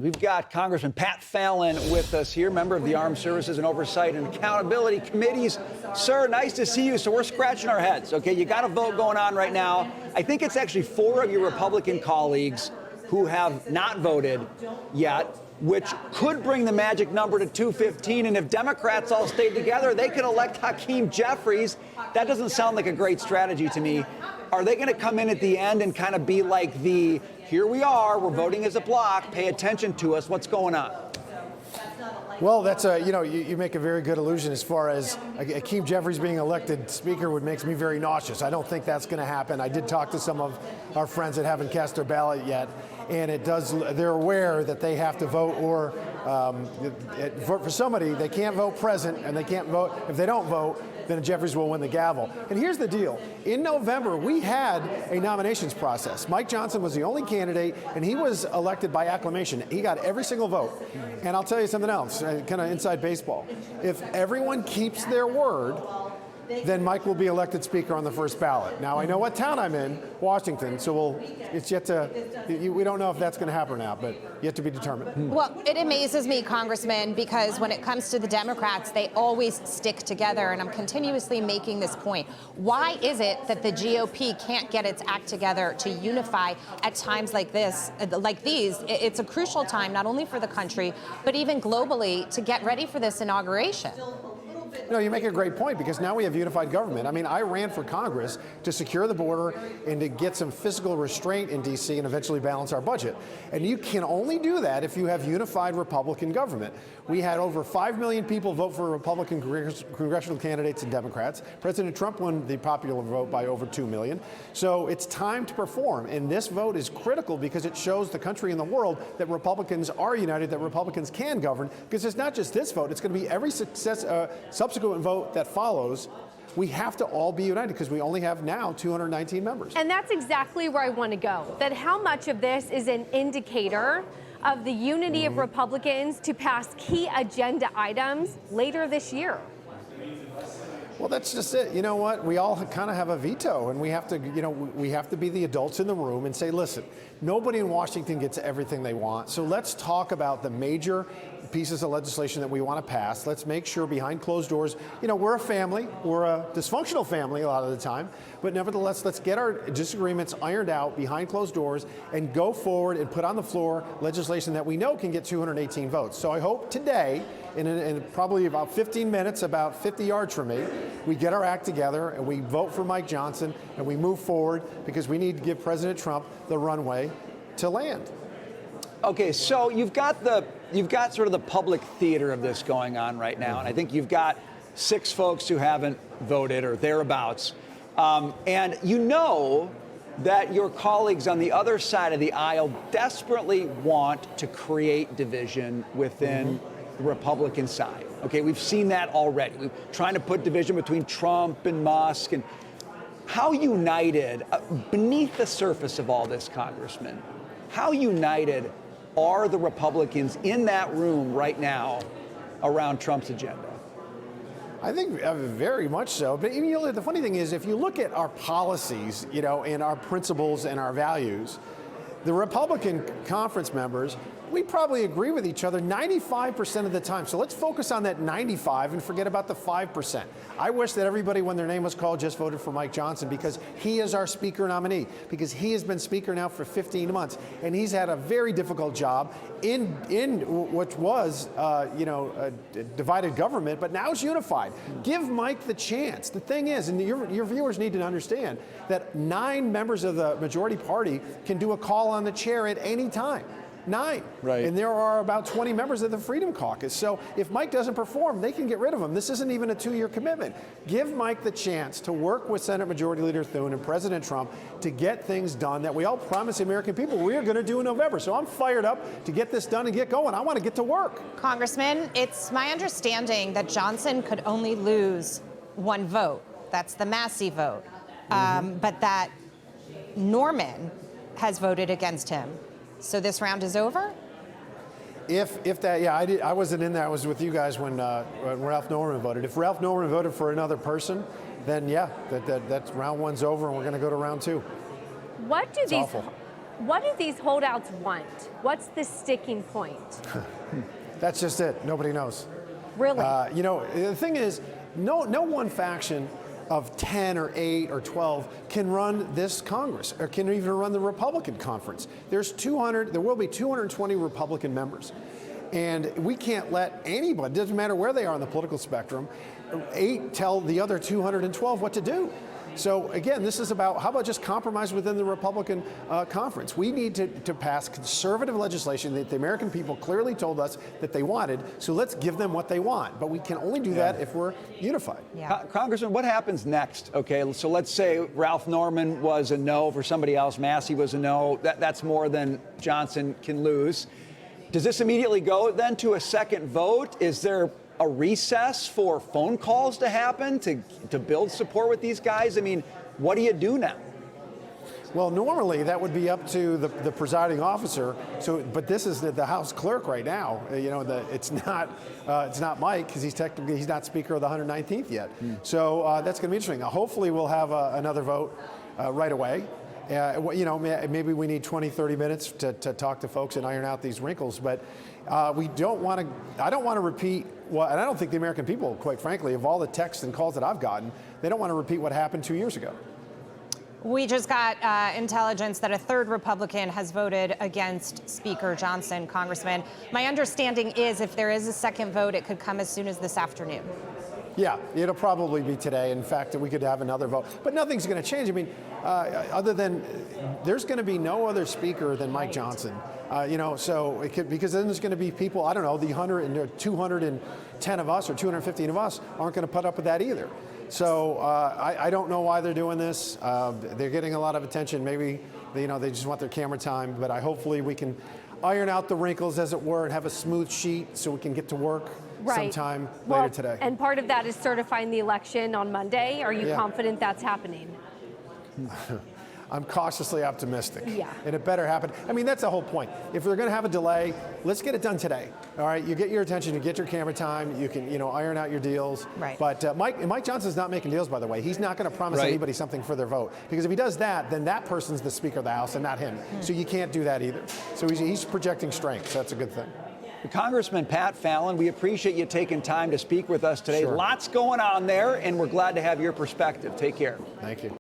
We've got Congressman Pat Fallon with us here, member of the Armed Services and Oversight and Accountability Committees. Sir, nice to see you. So we're scratching our heads, okay? You got a vote going on right now. I think it's actually 4 of your Republican colleagues who have not voted yet, which could bring the magic number to 215. And if Democrats all stayed together, they could elect Hakeem Jeffries. That doesn't sound like a great strategy to me. Are they going to come in at the end and kind of be like the, here we are, we're voting as a block, pay attention to us, what's going on? Well, that's a, you make a very good allusion as far as Hakeem Jeffries being elected speaker makes me very nauseous. I don't think that's going to happen. I did talk to some of our friends that haven't cast their ballot yet, and they're aware that they have to vote or for somebody. They can't vote present, and they can't vote. If they don't vote, then Jeffries will win the gavel. And here's the deal. In November, we had a nominations process. Mike Johnson was the only candidate, and he was elected by acclamation. He got every single vote. And I'll tell you something else, kind of inside baseball. If everyone keeps their word, then Mike will be elected speaker on the first ballot. Now, I know what town I'm in, Washington, so it's yet to, we don't know if that's going to happen or not, but yet to be determined. Well, it amazes me, Congressman, because when it comes to the Democrats, they always stick together, and I'm continuously making this point. Why is it that the GOP can't get its act together to unify at times like this, like these? It's a crucial time, not only for the country, but even globally, to get ready for this inauguration. No, you make a great point, because now we have unified government. I mean, I ran for Congress to secure the border and to get some fiscal restraint in D.C. and eventually balance our budget. And you can only do that if you have unified Republican government. We had over 5 million people vote for Republican congressional candidates and Democrats. President Trump won the popular vote by over 2 million. So it's time to perform. And this vote is critical because it shows the country and the world that Republicans are united, that Republicans can govern, because it's not just this vote. It's going to be every subsequent vote that follows. We have to all be united because we only have now 219 members. And that's exactly where I want to go. That how much of this is an indicator of the unity of Republicans to pass key agenda items later this year? Well, that's just it. You know what? We all kind of have a veto, and we have to, we have to be the adults in the room and say, listen, nobody in Washington gets everything they want. So let's talk about the major pieces of legislation that we want to pass. Let's make sure behind closed doors, we're a family. We're a dysfunctional family a lot of the time. But nevertheless, let's get our disagreements ironed out behind closed doors and go forward and put on the floor legislation that we know can get 218 votes. So I hope today, in probably about 15 minutes, about 50 yards from me, we get our act together and we vote for Mike Johnson and we move forward, because we need to give President Trump the runway to land. Okay, so you've got sort of the public theater of this going on right now, and I think you've got 6 folks who haven't voted or thereabouts, and you know that your colleagues on the other side of the aisle desperately want to create division within the Republican side. Okay, we've seen that already. We're trying to put division between Trump and Musk. And how united, beneath the surface of all this, Congressman, how united are the Republicans in that room right now around Trump's agenda? I think very much so. But the funny thing is, if you look at our policies, and our principles and our values, the Republican conference members, we probably agree with each other 95% of the time. So let's focus on that 95 and forget about the 5%. I wish that everybody, when their name was called, just voted for Mike Johnson, because he is our speaker nominee, because he has been speaker now for 15 months, and he's had a very difficult job in what was, a divided government, but now it's unified. Give Mike the chance. The thing is, and your viewers need to understand, that 9 members of the majority party can do a call on the chair at any time. 9. Right. And there are about 20 members of the Freedom Caucus. So if Mike doesn't perform, they can get rid of him. This isn't even a 2-year commitment. Give Mike the chance to work with Senate Majority Leader Thune and President Trump to get things done that we all promised the American people we are going to do in November. So I'm fired up to get this done and get going. I want to get to work. Congressman, it's my understanding that Johnson could only lose 1 vote. That's the Massey vote. But that Norman has voted against him. So this round is over? If that, yeah, I wasn't in there. I was with you guys when Ralph Norman voted. If Ralph Norman voted for another person, then yeah, that's round 1's over, and we're going to go to round 2. What do it's these awful. What do these holdouts want? What's the sticking point? That's just it. Nobody knows. Really? You know, the thing is, no one faction of 10 or 8 or 12 can run this Congress or can even run the Republican conference. There will be 220 Republican members. And we can't let anybody, doesn't matter where they are on the political spectrum, 8 tell the other 212 what to do. So again, this is about, how about just compromise within the Republican conference? We need to pass conservative legislation that the American people clearly told us that they wanted, so let's give them what they want. But we can only do that if we're unified. Yeah. Congressman, what happens next? Okay, so let's say Ralph Norman was a no for somebody else, Massey was a no. That's more than Johnson can lose. Does this immediately go then to a second vote? Is there a recess for phone calls to happen to build support with these guys? I mean, what do you do now? Well, normally that would be up to the presiding officer. So, but this is the House clerk right now. You know, it's not Mike, because he's not Speaker of the 119th yet. So that's going to be interesting. Hopefully, we'll have another vote right away. You know, maybe we need 20, 30 minutes to talk to folks and iron out these wrinkles, but we don't want to. I don't want to repeat what, and I don't think the American people, quite frankly, of all the texts and calls that I've gotten, they don't want to repeat what happened 2 years ago. We just got intelligence that a third Republican has voted against Speaker Johnson, Congressman. My understanding is if there is a second vote, it could come as soon as this afternoon. Yeah, it'll probably be today. In fact, we could have another vote. But nothing's going to change. I mean, other than there's going to be no other speaker than Mike Johnson. You know, so it could, because then there's going to be people, I don't know, the 210 of us or 215 of us aren't going to put up with that either. So I don't know why they're doing this. They're getting a lot of attention. Maybe they just want their camera time. But hopefully we can iron out the wrinkles, as it were, and have a smooth sheet so we can get to work sometime later today. And part of that is certifying the election on Monday. Are you confident that's happening? I'm cautiously optimistic. Yeah. And it better happen. I mean, that's the whole point. If we're going to have a delay, let's get it done today. All right, you get your attention, you get your camera time, you can, iron out your deals. Right. But Mike Johnson's not making deals, by the way. He's not going to promise anybody something for their vote. Because if he does that, then that person's the Speaker of the House and not him. So you can't do that either. So he's projecting strength, so that's a good thing. Congressman Pat Fallon, we appreciate you taking time to speak with us today. Sure. Lots going on there, and we're glad to have your perspective. Take care. Thank you.